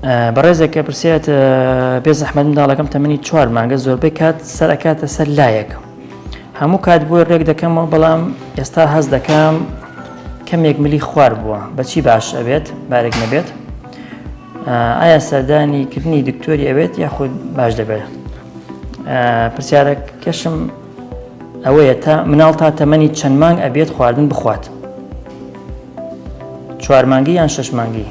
بەڕێزێکە پرسیات بێز ئەحمەد منداڵەکەم تەمەنی 4 مانگە زۆربەی کات سەرەکاتە سەر لایەک هەموو کات بۆی ڕێک دەکەمەوە بەڵام ئێستا هەست دەکەم کەمێک ملی خوار بووە بەچی باش ئەبێت بارێک نەبێت ئایا سەردانیکردنی دکتۆری ئەوێت یاخود باش دەبێت پرسیارەکەشم ئەوەیە تا مناڵ تا تەمەنی چەند مانگ ئەبێت خواردن بخوات 4 مانگی یان 6 مانگی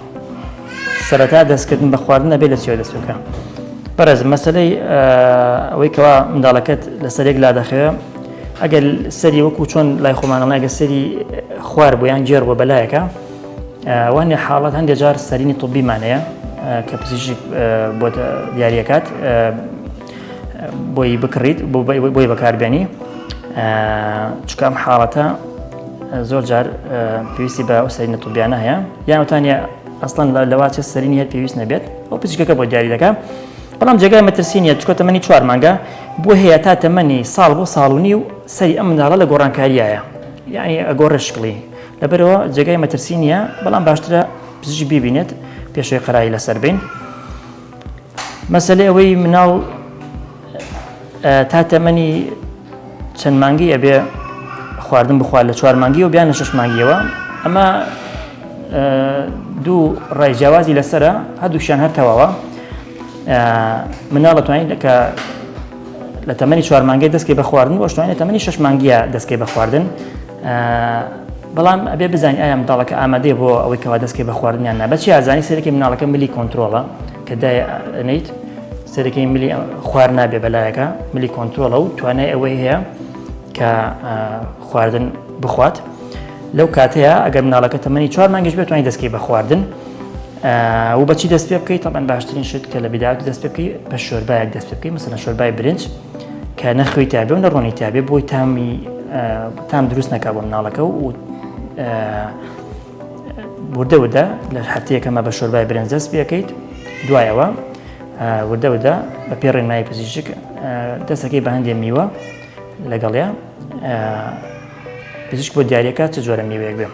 سەرەتا دەستکردن بە خواردن ئەبێت لە چێوە دەست بکە بەڕێز مەسەلەی ئەوەی کەوا منداڵەکەت لەسەرێک لا دەخەوێ ئەگەر سەری وەکو چۆن لای خۆمانەڵە ئەگەر سەری خوار بۆ یان جێر بۆ بەلایەکە وانێ حاڵەت هەندێک جار سەرینی طبیمانەیە کە پزیشک بۆ دیاریەکات بۆی بکڕیت بۆی بەکاربێنی چکە ئەم حاڵەتە زۆر جار پێویستی بە ئەو سەرینە طبیانە هەیە یان وتانیە ئەسڵەن لەواچە سەرینی هەیە پێویست نەبێت ئەو پزیشکەکە بۆ دیاری دەکات بەڵام جێگای مەترسی نیە چکە تەمەنی 4 مانگە بۆ هەیە تا تەمەنی ساڵ بۆ ساڵ و نیو سەری ئەم منداڵە لە گۆڕانکاریایە یعنی ئەگۆڕێ شکڵی لەبەرەوە جێگای مەترسی نیە بەڵام باشترە پزیشک بیبینێت پێشەوەی قەرایی لەسەر بین مەسەلەی ئەوەی مناڵ تا تەمەنی چەند مانگی ئەبێ خواردن بخوات لە 4 مانگی و بیان لە 6 مانگیەوە ئەمە دوو ڕای جیاوازی لەسرە هەردووشیان هەر تەواوە مناڵ دەتوانێت کە لە تەمەنی 4 مانگی دەستکەی بە خواردن و ئەتوانێت تەمەنی 6 مانگیە دەستکەی بە خواردن بەڵام ئەبێ بزانین ئایا منداڵەکە ئامادەیە بۆ ئەوەی کەوا دەستکەی بە خواردنیان نا بەچی ئازانی سەرەکی مناڵەکە ملی کۆنتترۆڵە کە دانیت سەرەکەی ملی خوار نابێ بەلایەکە ملی کۆنتترۆڵە و توانای ئەوەی هەیە کە خواردن بخوات لەو کاتەیە ئەگەر مناڵەکە تەمەنی 4 مانگیش بێت توانای دەستکەی بە خواردن و بەچی دەست پێ بکەیت تەبەن باشترین شت کە لە بیداات دەست پێ بکەیت بە شۆربایەک دەست پێ بکەیت مەسەلەن شۆربای برنج کە نەخوی تابێ و نەڕۆنی تابێ بۆی تام دروست نەکا بۆ مناڵەکە و وردە وردە لە هەفتەیەکەمە بە شۆربای برنج دەست پێکەیت دوایەوە وردە وردە بە پێ ڕێنمایی پزیشک دەستەکەی بە هەندێک میوە لەگەڵەیە پزیشک بۆ دیاریەکە چ جۆرە میوەیەک بێ